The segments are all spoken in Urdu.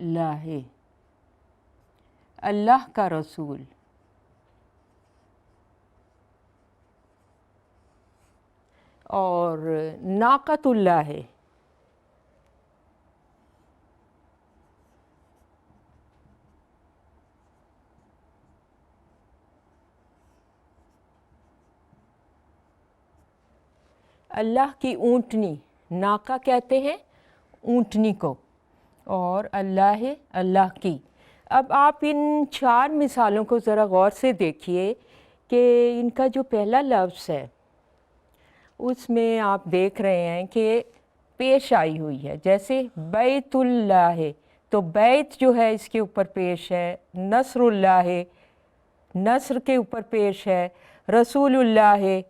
اللہ، اللہ کا رسول، اور ناقۃ اللہ ہے، اللہ کی اونٹنی، ناقہ کہتے ہیں اونٹنی کو، اور اللہ ہے اللہ کی۔ اب آپ ان 4 مثالوں کو ذرا غور سے دیکھیے کہ ان کا جو پہلا لفظ ہے اس میں آپ دیکھ رہے ہیں کہ پیش آئی ہوئی ہے، جیسے بیت اللہ ہے تو بیت جو ہے اس کے اوپر پیش ہے، نصر اللہ ہے نصر کے اوپر پیش ہے، رسول اللہ ہے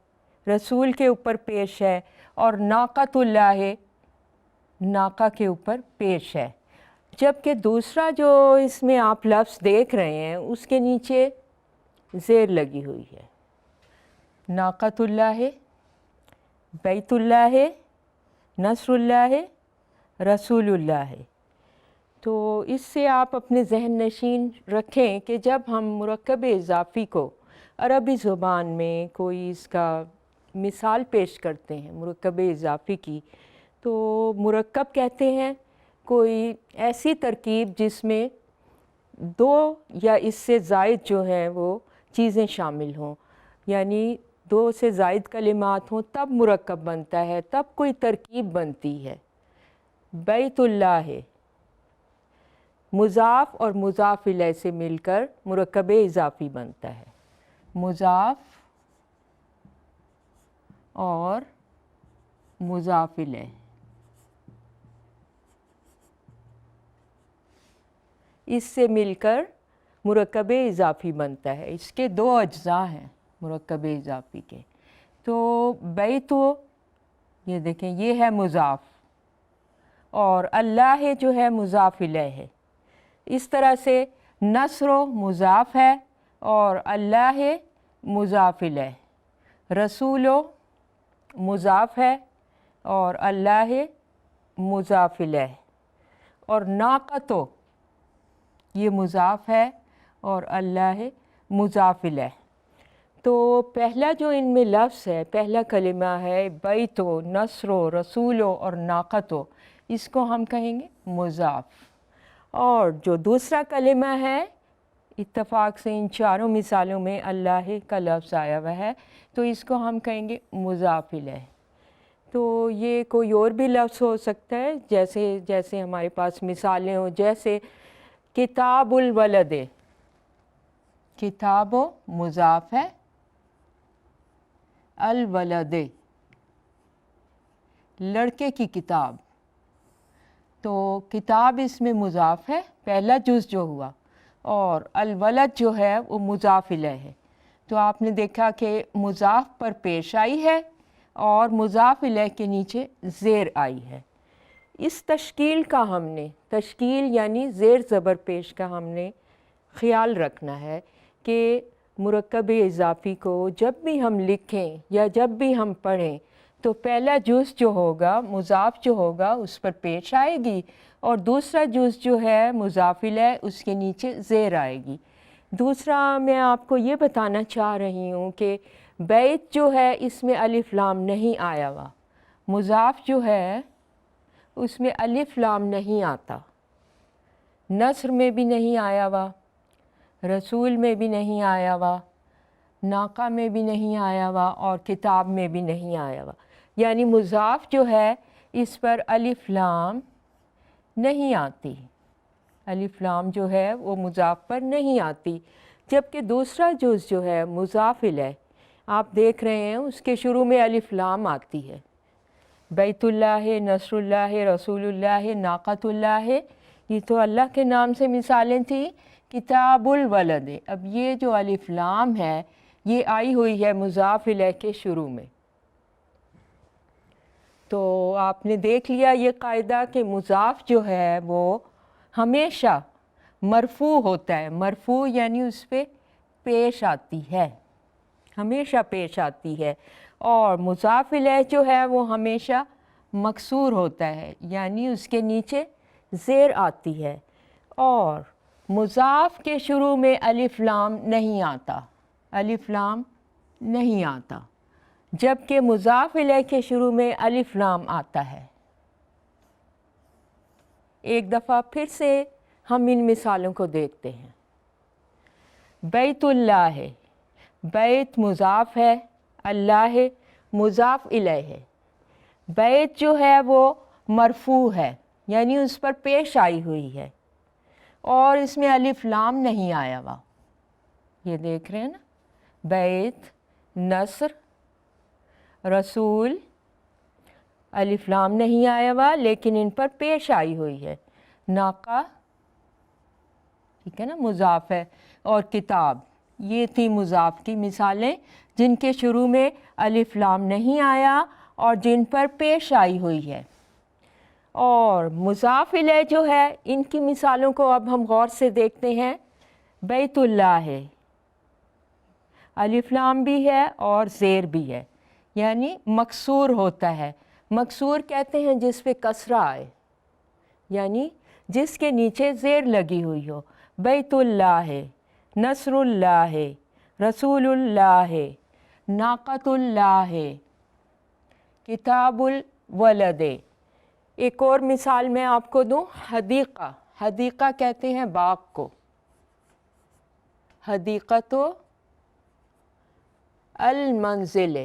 رسول کے اوپر پیش ہے، اور ناقۃ اللہ ہے ناقہ کے اوپر پیش ہے۔ جبکہ دوسرا جو اس میں آپ لفظ دیکھ رہے ہیں اس کے نیچے زیر لگی ہوئی ہے، ناقۃ اللہ ہے، بیت اللہ ہے، نصر اللہ ہے، رسول اللہ ہے۔ تو اس سے آپ اپنے ذہن نشین رکھیں کہ جب ہم مرکب اضافی کو عربی زبان میں کوئی اس کا مثال پیش کرتے ہیں مرکب اضافی کی، تو مرکب کہتے ہیں کوئی ایسی ترکیب جس میں 2 یا اس سے زائد جو ہیں وہ چیزیں شامل ہوں، یعنی 2 سے زائد کلمات ہوں تب مرکب بنتا ہے، تب کوئی ترکیب بنتی ہے۔ بیت اللہ ہے، مضاف اور مضاف الیہ سے مل کر مرکب اضافی بنتا ہے، مضاف اور مضاف الیہ، اس سے مل کر مرکب اضافی بنتا ہے۔ اس کے 2 اجزاء ہیں مرکب اضافی کے۔ تو بیت، یہ دیکھیں یہ ہے مضاف، اور اللہ جو ہے مضاف الیہ ہے۔ اس طرح سے نصر مضاف ہے اور اللہ مضاف الیہ، رسول مضاف ہے اور اللہ مضاف الیہ، اور ناقۃ یہ مضاف ہے اور اللہ مضاف الیہ۔ تو پہلا جو ان میں لفظ ہے، پہلا کلمہ ہے بیت و نصر و رسول اور ناقۃ، اس کو ہم کہیں گے مضاف، اور جو دوسرا کلمہ ہے اتفاق سے ان 4 مثالوں میں اللہ کا لفظ آیا ہوا ہے تو اس کو ہم کہیں گے مضاف الیہ۔ تو یہ کوئی اور بھی لفظ ہو سکتا ہے، جیسے ہمارے پاس مثالیں ہوں، جیسے کتاب الولد، کتاب مضاف ہے، الولد لڑکے کی کتاب، تو کتاب اس میں مضاف ہے، پہلا جز جو ہوا، اور الولد جو ہے وہ مضاف الیہ ہے۔ تو آپ نے دیکھا کہ مضاف پر پیش آئی ہے اور مضاف الیہ کے نیچے زیر آئی ہے۔ اس تشکیل کا ہم نے، تشکیل یعنی زیر زبر پیش کا ہم نے خیال رکھنا ہے کہ مرکب اضافی کو جب بھی ہم لکھیں یا جب بھی ہم پڑھیں تو پہلا جز جو ہوگا مضاف جو ہوگا اس پر پیش آئے گی، اور دوسرا جز جو ہے مضاف الیہ اس کے نیچے زیر آئے گی۔ دوسرا میں آپ کو یہ بتانا چاہ رہی ہوں کہ بیت جو ہے اس میں الف لام نہیں آیا ہوا، مضاف جو ہے اس میں الف لام نہیں آتا، نصر میں بھی نہیں آیا ہوا، رسول میں بھی نہیں آیا ہوا، ناقہ میں بھی نہیں آیا ہوا، اور کتاب میں بھی نہیں آیا ہوا، یعنی مضاف جو ہے اس پر الف لام نہیں آتی، الف لام جو ہے وہ مضاف پر نہیں آتی۔ جبکہ دوسرا جز جو ہے مضاف الیہ آپ دیکھ رہے ہیں اس کے شروع میں الف لام آتی ہے، بیت اللہ ہے، نصر اللہ ہے، رسول اللہ ہے، ناقۃ اللہ ہے، یہ تو اللہ کے نام سے مثالیں تھیں۔ کتاب الولد، اب یہ جو الف لام ہے یہ آئی ہوئی ہے مضاف الیہ کے شروع میں۔ تو آپ نے دیکھ لیا یہ قاعدہ کہ مضاف جو ہے وہ ہمیشہ مرفوع ہوتا ہے، مرفوع یعنی اس پہ پیش آتی ہے، ہمیشہ پیش آتی ہے، اور مضاف الیہ جو ہے وہ ہمیشہ مکسور ہوتا ہے، یعنی اس کے نیچے زیر آتی ہے۔ اور مضاف کے شروع میں الف لام نہیں آتا، الف لام نہیں آتا، جبکہ مضاف الیہ کے شروع میں الف لام آتا ہے۔ ایک دفعہ پھر سے ہم ان مثالوں کو دیکھتے ہیں۔ بیت اللہ ہے، بیت مضاف ہے، اللہ مضاف الیہ ہے۔ بیت جو ہے وہ مرفوع ہے، یعنی اس پر پیش آئی ہوئی ہے، اور اس میں الف لام نہیں آیا ہوا۔ یہ دیکھ رہے ہیں نا، بیت، نصر، رسول، الف لام نہیں آیا ہوا لیکن ان پر پیش آئی ہوئی ہے۔ ناقہ، ٹھیک ہے نا، مضاف ہے، اور کتاب، یہ تھی مضاف کی مثالیں جن کے شروع میں الف لام نہیں آیا اور جن پر پیش آئی ہوئی ہے۔ اور مضاف الیہ جو ہے، ان کی مثالوں کو اب ہم غور سے دیکھتے ہیں۔ بیت اللہ ہے، الف لام بھی ہے اور زیر بھی ہے، یعنی مکسور ہوتا ہے۔ مکسور کہتے ہیں جس پہ کسرہ آئے، یعنی جس کے نیچے زیر لگی ہوئی ہو۔ بیت اللہ ہے، نصر اللہ ہے، رسول اللہ ہے، ناقۃ اللہ ہے، کتاب الولد۔ ایک اور مثال میں آپ کو دوں، حدیقہ، حدیقہ کہتے ہیں باغ کو، حدیقۃ المنزل۔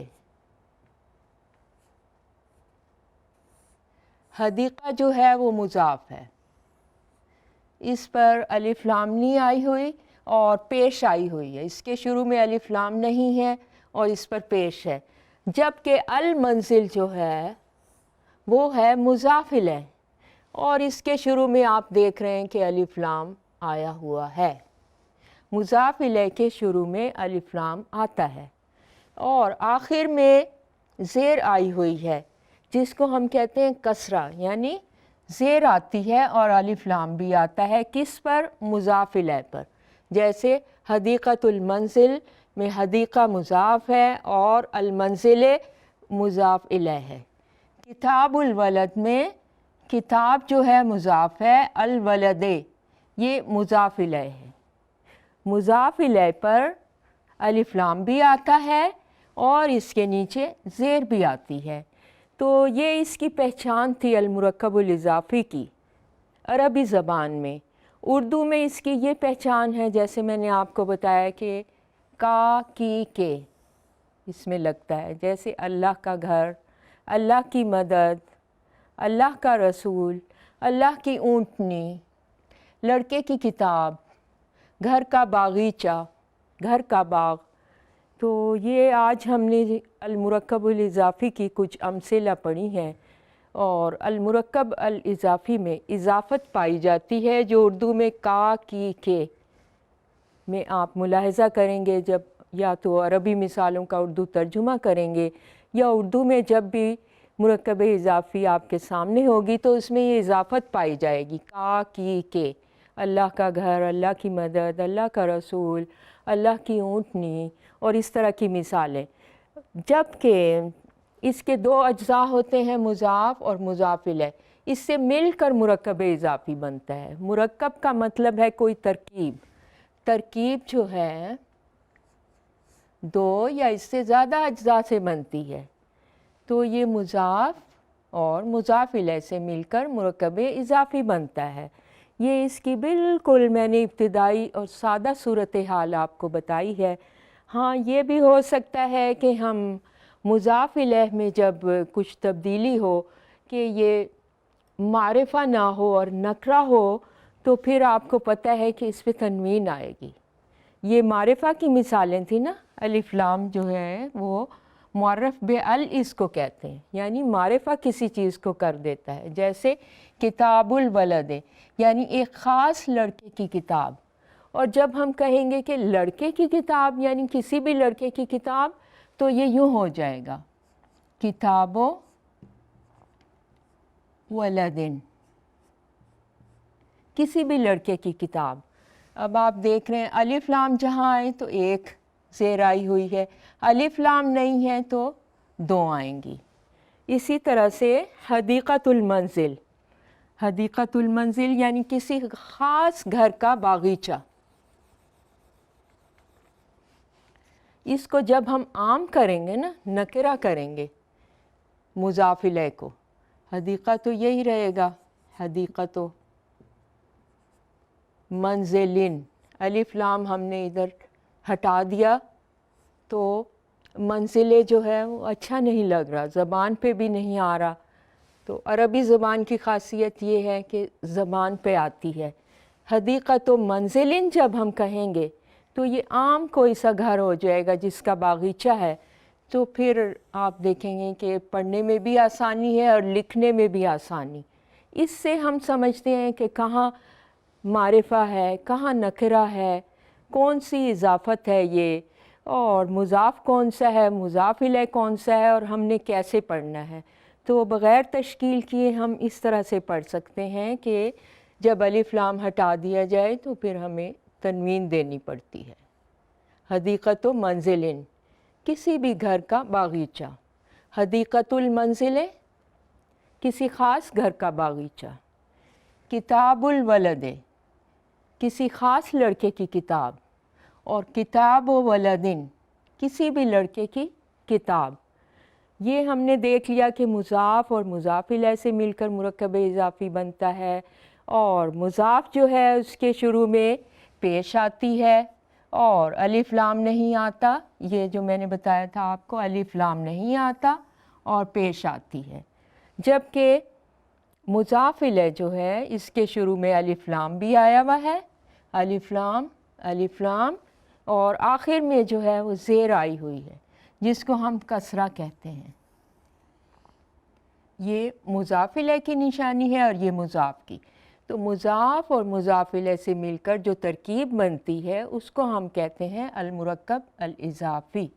حدیقہ جو ہے وہ مضاف ہے، اس پر الف لام نہیں آئی ہوئی اور پیش آئی ہوئی ہے، اس کے شروع میں الف لام نہیں ہے اور اس پر پیش ہے، جبکہ المنزل جو ہے وہ ہے مضاف الیہ، اور اس کے شروع میں آپ دیکھ رہے ہیں کہ الف لام آیا ہوا ہے۔ مضاف الیہ کے شروع میں الف لام آتا ہے اور آخر میں زیر آئی ہوئی ہے، جس کو ہم کہتے ہیں کسرہ، یعنی زیر آتی ہے اور الف لام بھی آتا ہے۔ کس پر؟ مضاف الیہ پر۔ جیسے حدیقۃ المنزل میں حدیقہ مضاف ہے اور المنزل مضاف الیہ ہے۔ کتاب الولد میں کتاب جو ہے مضاف ہے، الولد یہ مضاف الیہ ہے۔ مضاف الیہ پر الف لام بھی آتا ہے اور اس کے نیچے زیر بھی آتی ہے۔ تو یہ اس کی پہچان تھی المرکب الاضافی کی عربی زبان میں۔ اردو میں اس کی یہ پہچان ہے، جیسے میں نے آپ کو بتایا کہ کا، کی، کے اس میں لگتا ہے، جیسے اللہ کا گھر، اللہ کی مدد، اللہ کا رسول، اللہ کی اونٹنی، لڑکے کی کتاب، گھر کا باغیچہ، گھر کا باغ۔ تو یہ آج ہم نے المرکب الاضافی کی کچھ امثلہ پڑھی ہیں، اور المرکب الاضافی میں اضافت پائی جاتی ہے، جو اردو میں کا، کی، کے میں آپ ملاحظہ کریں گے جب یا تو عربی مثالوں کا اردو ترجمہ کریں گے، یا اردو میں جب بھی مرکب اضافی آپ کے سامنے ہوگی تو اس میں یہ اضافت پائی جائے گی، کا، کی، کے، اللہ کا گھر، اللہ کی مدد، اللہ کا رسول، اللہ کی اونٹنی، اور اس طرح کی مثالیں۔ جبکہ اس کے دو اجزاء ہوتے ہیں، مضاف اور مضاف الیہ، اس سے مل کر مرکب اضافی بنتا ہے۔ مرکب کا مطلب ہے کوئی ترکیب، ترکیب جو ہے دو یا اس سے زیادہ اجزاء سے بنتی ہے، تو یہ مضاف اور مضاف الیہ سے مل کر مرکب اضافی بنتا ہے۔ یہ اس کی بالکل میں نے ابتدائی اور سادہ صورتحال آپ کو بتائی ہے۔ ہاں، یہ بھی ہو سکتا ہے کہ ہم مضاف الیہ میں جب کچھ تبدیلی ہو کہ یہ معرفہ نہ ہو اور نکرہ ہو، تو پھر آپ کو پتہ ہے کہ اس پہ تنوین آئے گی۔ یہ معرفہ کی مثالیں تھیں نا، الف لام جو ہے وہ معرف بِال اس کو کہتے ہیں، یعنی معرفہ کسی چیز کو کر دیتا ہے، جیسے کتاب الولد، یعنی ایک خاص لڑکے کی کتاب۔ اور جب ہم کہیں گے کہ لڑکے کی کتاب یعنی کسی بھی لڑکے کی کتاب، تو یہ یوں ہو جائے گا، کتاب ولد، کسی بھی لڑکے کی کتاب۔ اب آپ دیکھ رہے ہیں الف لام جہاں آئے تو ایک زیر آئی ہوئی ہے، الف لام نہیں ہے تو دو آئیں گی۔ اسی طرح سے حدیقۃ المنزل، حدیقۃ المنزل یعنی کسی خاص گھر کا باغیچہ. اس کو جب ہم عام کریں گے نا، نکرہ کریں گے مضاف الیہ کو، حدیقہ تو یہی رہے گا، حدیقۃ منزلن. الف لام ہم نے ادھر ہٹا دیا تو منزلے جو ہے وہ اچھا نہیں لگ رہا، زبان پہ بھی نہیں آ رہا. تو عربی زبان کی خاصیت یہ ہے کہ زبان پہ آتی ہے. حدیقۃ منزلن جب ہم کہیں گے تو یہ عام کوئی سا گھر ہو جائے گا جس کا باغیچہ ہے. تو پھر آپ دیکھیں گے کہ پڑھنے میں بھی آسانی ہے اور لکھنے میں بھی آسانی. اس سے ہم سمجھتے ہیں کہ کہاں معرفہ ہے، کہاں نکرہ ہے، کون سی اضافت ہے یہ، اور مضاف کون سا ہے، مضاف الیہ کون سا ہے، اور ہم نے کیسے پڑھنا ہے. تو بغیر تشکیل کیے ہم اس طرح سے پڑھ سکتے ہیں کہ جب الف لام ہٹا دیا جائے تو پھر ہمیں تنوین دینی پڑتی ہے. حدیقۃ منزلن کسی بھی گھر کا باغیچہ، حدیقۃ المنزل کسی خاص گھر کا باغیچہ. کتاب الولد کسی خاص لڑکے کی کتاب، اور کتاب و ولدن کسی بھی لڑکے کی کتاب. یہ ہم نے دیکھ لیا کہ مضاف اور مضاف الیہ سے مل کر مرکب اضافی بنتا ہے، اور مضاف جو ہے اس کے شروع میں پیش آتی ہے اور الف لام نہیں آتا. یہ جو میں نے بتایا تھا آپ کو، الف لام نہیں آتا اور پیش آتی ہے. جبکہ مضاف الیہ جو ہے اس کے شروع میں الف لام بھی آیا ہوا ہے، الف لام الف لام، اور آخر میں جو ہے وہ زیر آئی ہوئی ہے جس کو ہم کسرہ کہتے ہیں. یہ مضاف الیہ کی نشانی ہے اور یہ مضاف کی. تو مضاف اور مضاف الیہ سے مل کر جو ترکیب بنتی ہے اس کو ہم کہتے ہیں المرکب الاضافی،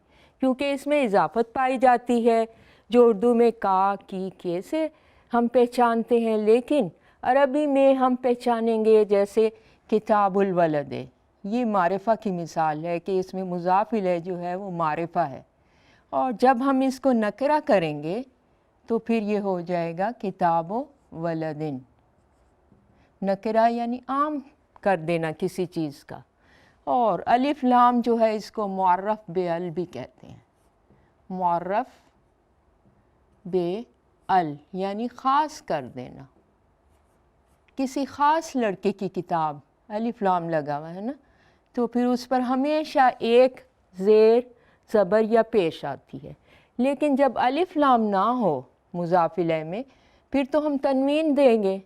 کیونکہ اس میں اضافت پائی جاتی ہے جو اردو میں کا، کی، کے سے ہم پہچانتے ہیں، لیکن عربی میں ہم پہچانیں گے جیسے کتاب الولد. یہ معرفہ کی مثال ہے کہ اس میں مضاف الیہ جو ہے وہ معرفہ ہے، اور جب ہم اس کو نکرہ کریں گے تو پھر یہ ہو جائے گا کتاب و ولدن. نکرہ یعنی عام کر دینا کسی چیز کا. اور الف لام جو ہے اس کو معرف بے ال بھی کہتے ہیں، معرف بے ال یعنی خاص کر دینا. کسی خاص لڑکے کی کتاب، الف لام لگا ہوا ہے نا، تو پھر اس پر ہمیشہ ایک زیر زبر یا پیش آتی ہے. لیکن جب الف لام نہ ہو مضاف الیہ میں پھر تو ہم تنوین دیں گے،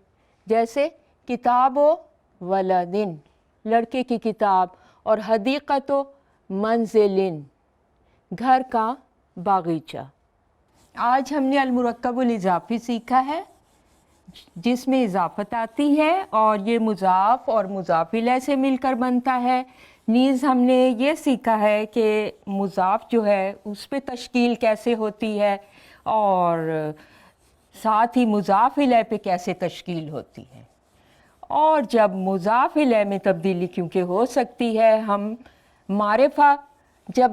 جیسے کتاب و ولدن لڑکے کی کتاب، اور حدیقۃ و منزلن گھر کا باغیچہ. آج ہم نے المرکب الاضافی سیکھا ہے جس میں اضافت آتی ہے اور یہ مضاف اور مضاف الیہ سے مل کر بنتا ہے. نیز ہم نے یہ سیکھا ہے کہ مضاف جو ہے اس پہ تشکیل کیسے ہوتی ہے، اور ساتھ ہی مضاف الیہ پہ کیسے تشکیل ہوتی ہے. اور جب مضاف الیہ میں تبدیلی کیونکہ ہو سکتی ہے، ہم معرفہ جب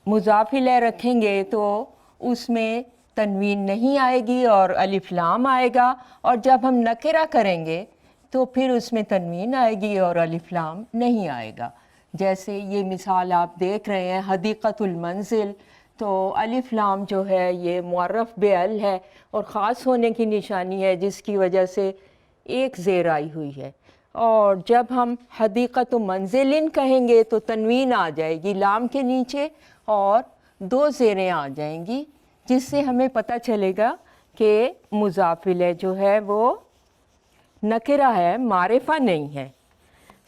مضاف الیہ رکھیں گے تو اس میں تنوین نہیں آئے گی اور الف لام آئے گا، اور جب ہم نکرہ کریں گے تو پھر اس میں تنوین آئے گی اور الف لام نہیں آئے گا. جیسے یہ مثال آپ دیکھ رہے ہیں حدیقۃ المنزل، تو الف لام جو ہے یہ معرف بے ال ہے اور خاص ہونے کی نشانی ہے جس کی وجہ سے ایک زیر آئی ہوئی ہے. اور جب ہم حدیقۃ منزلن کہیں گے تو تنوین آ جائے گی لام کے نیچے اور دو زیریں آ جائیں گی، جس سے ہمیں پتہ چلے گا کہ مضاف الیہ جو ہے وہ نکرہ ہے، معرفہ نہیں ہے.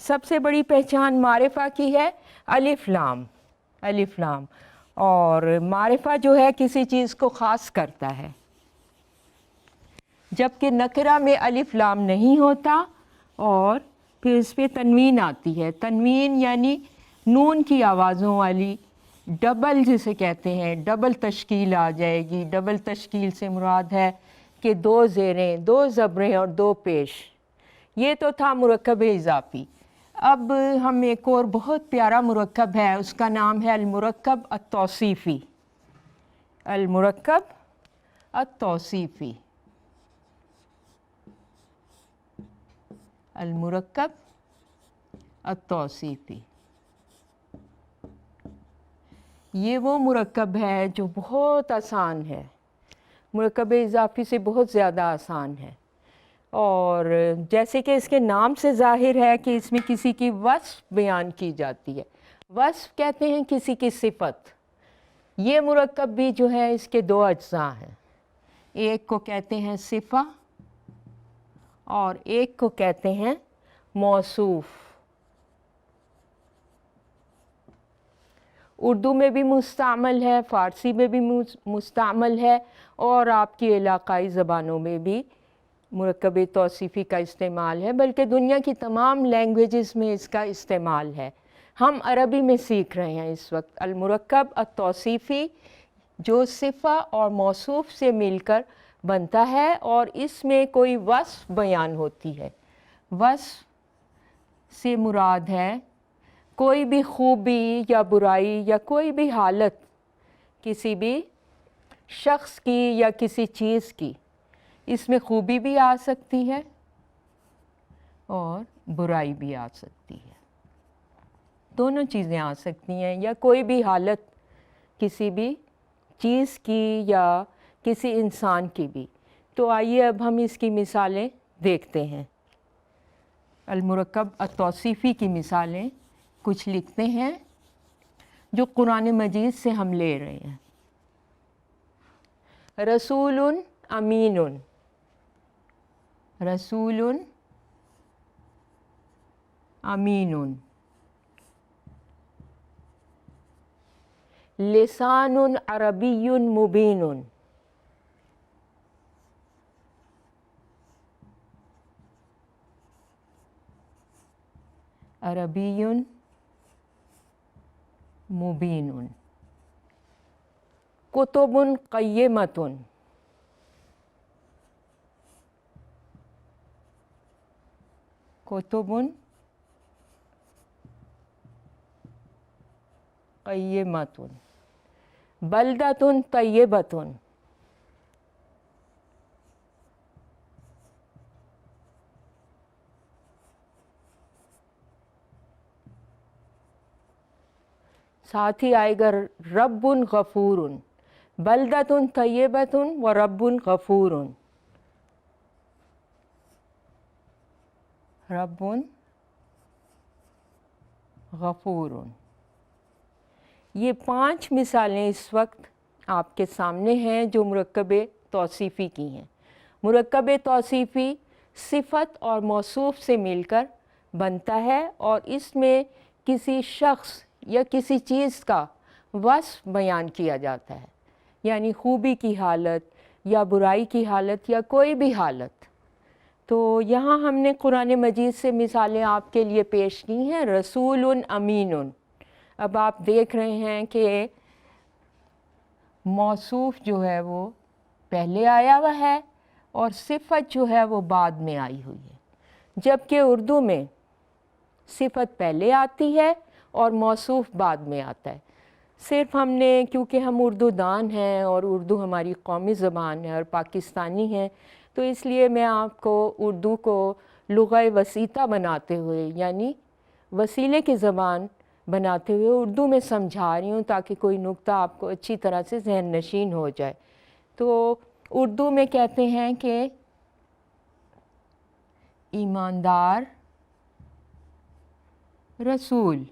سب سے بڑی پہچان معرفہ کی ہے الف لام، الف لام، اور معرفہ جو ہے کسی چیز کو خاص کرتا ہے، جبکہ نکرہ میں الف لام نہیں ہوتا اور پھر اس پہ تنوین آتی ہے. تنوین یعنی نون کی آوازوں والی ڈبل جسے کہتے ہیں، ڈبل تشکیل آ جائے گی. ڈبل تشکیل سے مراد ہے کہ دو زیریں، دو زبریں اور دو پیش. یہ تو تھا مرکب اضافی. اب ہم ایک اور بہت پیارا مرکب ہے، اس کا نام ہے المرکب التوصیفی. المرکب التوصیفی. المرکب التوصیفی، یہ وہ مرکب ہے جو بہت آسان ہے، مرکب اضافی سے بہت زیادہ آسان ہے، اور جیسے کہ اس کے نام سے ظاہر ہے کہ اس میں کسی کی وصف بیان کی جاتی ہے۔ وصف کہتے ہیں کسی کی صفت۔ یہ مرکب بھی جو ہے اس کے دو اجزاء ہیں، ایک کو کہتے ہیں صفہ اور ایک کو کہتے ہیں موصوف۔ اردو میں بھی مستعمل ہے، فارسی میں بھی مستعمل ہے، اور آپ کی علاقائی زبانوں میں بھی مرکب توصیفی کا استعمال ہے، بلکہ دنیا کی تمام لینگویجز میں اس کا استعمال ہے۔ ہم عربی میں سیکھ رہے ہیں اس وقت المرکب التوصیفی، جو صفہ اور موصوف سے مل کر بنتا ہے اور اس میں کوئی وصف بیان ہوتی ہے۔ وصف سے مراد ہے کوئی بھی خوبی یا برائی یا کوئی بھی حالت کسی بھی شخص کی یا کسی چیز کی، اس میں خوبی بھی آ سکتی ہے اور برائی بھی آ سکتی ہے، دونوں چیزیں آ سکتی ہیں، یا کوئی بھی حالت کسی بھی چیز کی یا کسی انسان کی بھی۔ تو آئیے اب ہم اس کی مثالیں دیکھتے ہیں۔ المرکب التوصیفی کی مثالیں کچھ لکھتے ہیں جو قرآن مجید سے ہم لے رہے ہیں۔ رسول امین، رسول امین، لسان عربی مبین، عربی مبین، کتب قیمۃ، کتب قیمۃ، بلدۃ طیبۃ، ساتھ ہی آئے گا رب غفور، بلدۃ طیبۃ و رب غفور، رب غفور۔ یہ 5 مثالیں اس وقت آپ کے سامنے ہیں جو مرکب توصیفی کی ہیں۔ مرکب توصیفی صفت اور موصوف سے مل کر بنتا ہے اور اس میں کسی شخص یا کسی چیز کا وصف بیان کیا جاتا ہے، یعنی خوبی کی حالت یا برائی کی حالت یا کوئی بھی حالت۔ تو یہاں ہم نے قرآن مجید سے مثالیں آپ کے لیے پیش کی ہیں۔ رسول امین، اب آپ دیکھ رہے ہیں کہ موصوف جو ہے وہ پہلے آیا ہوا ہے اور صفت جو ہے وہ بعد میں آئی ہوئی ہے، جبکہ اردو میں صفت پہلے آتی ہے اور موصوف بعد میں آتا ہے۔ صرف ہم نے، کیونکہ ہم اردو دان ہیں اور اردو ہماری قومی زبان ہے اور پاکستانی ہے، تو اس لیے میں آپ کو اردو کو لغہ وسیطہ بناتے ہوئے، یعنی وسیلے کی زبان بناتے ہوئے اردو میں سمجھا رہی ہوں تاکہ کوئی نقطہ آپ کو اچھی طرح سے ذہن نشین ہو جائے۔ تو اردو میں کہتے ہیں کہ ایماندار رسول،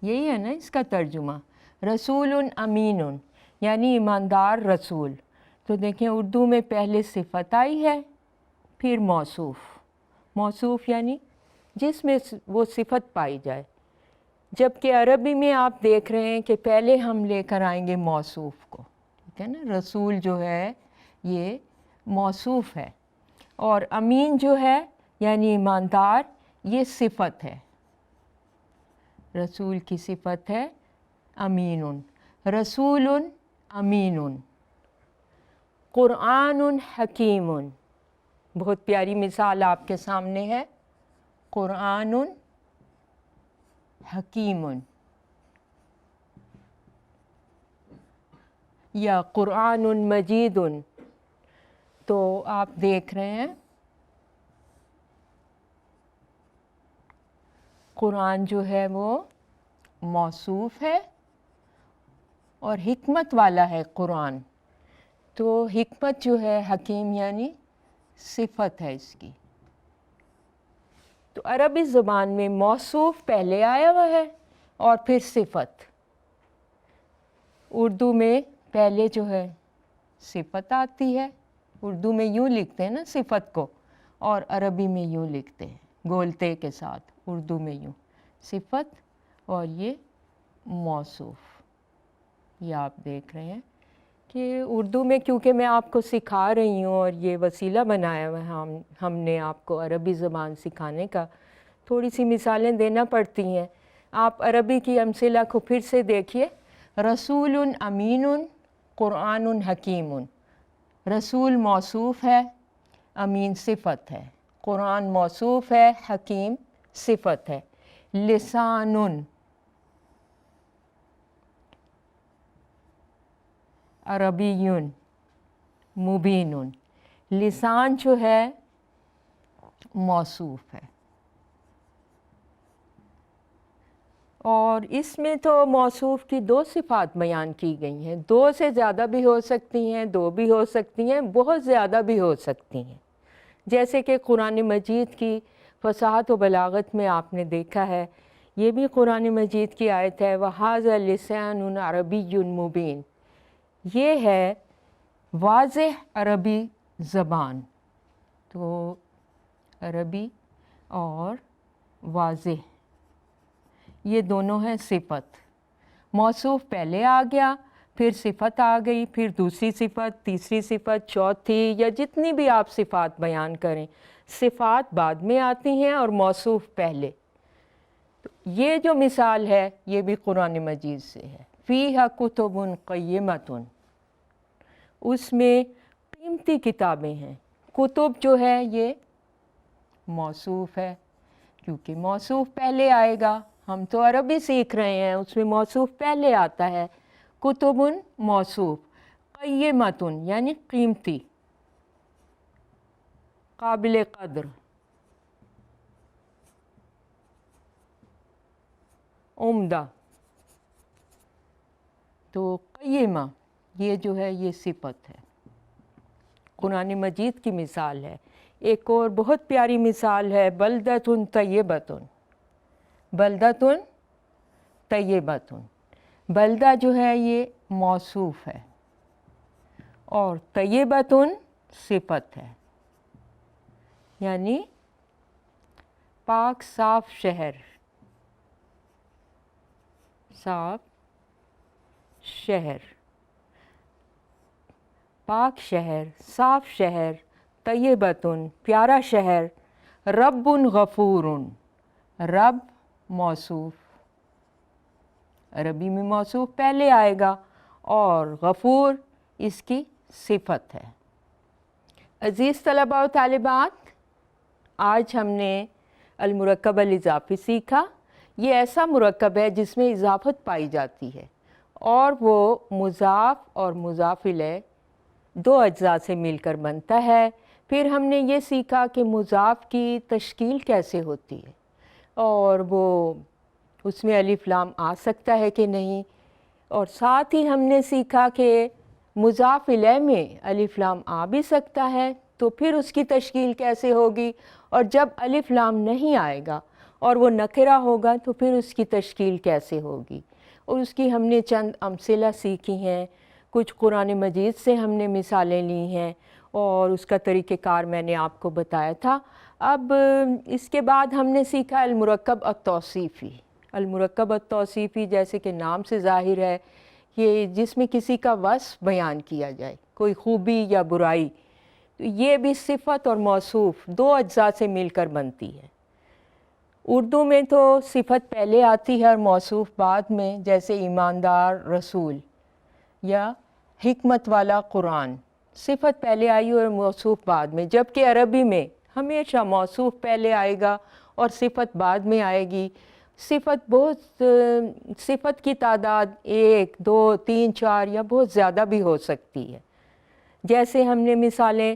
یہی ہے نا اس کا ترجمہ، رسول امین، یعنی ایماندار رسول۔ تو دیکھیں اردو میں پہلے صفت آئی ہے، پھر موصوف، موصوف یعنی جس میں وہ صفت پائی جائے، جبکہ عربی میں آپ دیکھ رہے ہیں کہ پہلے ہم لے کر آئیں گے موصوف کو، ٹھیک ہے نا، رسول جو ہے یہ موصوف ہے، اور امین جو ہے یعنی ایماندار یہ صفت ہے، رسول کی صفت ہے امین، رسول امین، قرآن حکیم، بہت پیاری مثال آپ کے سامنے ہے، قرآن حکیم یا قرآن مجید۔ تو آپ دیکھ رہے ہیں قرآن جو ہے وہ موصوف ہے اور حکمت والا ہے قرآن، تو حکمت جو ہے حکیم یعنی صفت ہے اس کی. تو عربی زبان میں موصوف پہلے آیا ہوا ہے اور پھر صفت. اردو میں پہلے جو ہے صفت آتی ہے، اردو میں یوں لکھتے ہیں نا صفت کو، اور عربی میں یوں لکھتے ہیں گولتے کے ساتھ، اردو میں یوں صفت اور یہ موصوف. یہ آپ دیکھ رہے ہیں کہ اردو میں کیونکہ میں آپ کو سکھا رہی ہوں اور یہ وسیلہ بنایا ہوا ہے ہم نے آپ کو عربی زبان سکھانے کا، تھوڑی سی مثالیں دینا پڑتی ہیں. آپ عربی کی امثلہ کو پھر سے دیکھیے. رسول امین قرآن حکیم. رسول موصوف ہے، امین صفت ہے، قرآن موصوف ہے، حکیم صفت ہے. لسان عربی مبین. لسان جو ہے موصوف ہے، اور اس میں تو موصوف کی دو صفات بیان کی گئی ہیں. دو سے زیادہ بھی ہو سکتی ہیں، دو بھی ہو سکتی ہیں، بہت زیادہ بھی ہو سکتی ہیں. جیسے کہ قرآن مجید کی فصاحت و بلاغت میں آپ نے دیکھا ہے، یہ بھی قرآن مجید کی آیت ہے وَهَذَا لِسَانٌ عَرَبِيٌّ مُبِينٌ. یہ ہے واضح عربی زبان. تو عربی اور واضح یہ دونوں ہیں صفت. موصوف پہلے آ گیا، پھر صفت آ گئی، پھر دوسری صفت، تیسری صفت، چوتھی، یا جتنی بھی آپ صفات بیان کریں. صفات بعد میں آتی ہیں اور موصوف پہلے. تو یہ جو مثال ہے یہ بھی قرآن مجید سے ہے. فیہا کتب قیمۃ. اس میں قیمتی کتابیں ہیں. کتب جو ہے یہ موصوف ہے کیونکہ موصوف پہلے آئے گا. ہم تو عربی سیکھ رہے ہیں، اس میں موصوف پہلے آتا ہے. کتب موصوف. قیمۃ یعنی قیمتی، قابل قدر، عمدہ. تو قیمہ یہ جو ہے یہ صفت ہے، قرآن مجید کی مثال ہے. ایک اور بہت پیاری مثال ہے بلدۃ طیبۃ. بلدۃ طیبۃ. بلدہ جو ہے یہ موصوف ہے اور طیبۃ صفت ہے، یعنی پاک صاف شہر. صاف شہر، پاک شہر، صاف شہر. طیبۃ پیارا شہر. رب غفور. رب موصوف، عربی میں موصوف پہلے آئے گا، اور غفور اس کی صفت ہے. عزیز طلباء و طالبات، آج ہم نے المرکب الاضافی سیکھا. یہ ایسا مرکب ہے جس میں اضافت پائی جاتی ہے، اور وہ مضاف اور مضاف الیہ دو اجزاء سے مل کر بنتا ہے. پھر ہم نے یہ سیکھا کہ مضاف کی تشکیل کیسے ہوتی ہے، اور وہ اس میں الف لام آ سکتا ہے کہ نہیں. اور ساتھ ہی ہم نے سیکھا کہ مضاف الیہ میں الف لام آ بھی سکتا ہے، تو پھر اس کی تشکیل کیسے ہوگی. اور جب الف لام نہیں آئے گا اور وہ نکرہ ہوگا تو پھر اس کی تشکیل کیسے ہوگی. اور اس کی ہم نے چند امثلہ سیکھی ہیں، کچھ قرآن مجید سے ہم نے مثالیں لی ہیں، اور اس کا طریقہ کار میں نے آپ کو بتایا تھا. اب اس کے بعد ہم نے سیکھا المرکب التوصیفی. المرکب التوصیفی جیسے کہ نام سے ظاہر ہے کہ جس میں کسی کا وصف بیان کیا جائے، کوئی خوبی یا برائی. تو یہ بھی صفت اور موصوف دو اجزاء سے مل کر بنتی ہے. اردو میں تو صفت پہلے آتی ہے اور موصوف بعد میں، جیسے ایماندار رسول یا حکمت والا قرآن. صفت پہلے آئی اور موصوف بعد میں، جبکہ عربی میں ہمیشہ موصوف پہلے آئے گا اور صفت بعد میں آئے گی. صفت کی تعداد 1 2 3 4 یا بہت زیادہ بھی ہو سکتی ہے. جیسے ہم نے مثالیں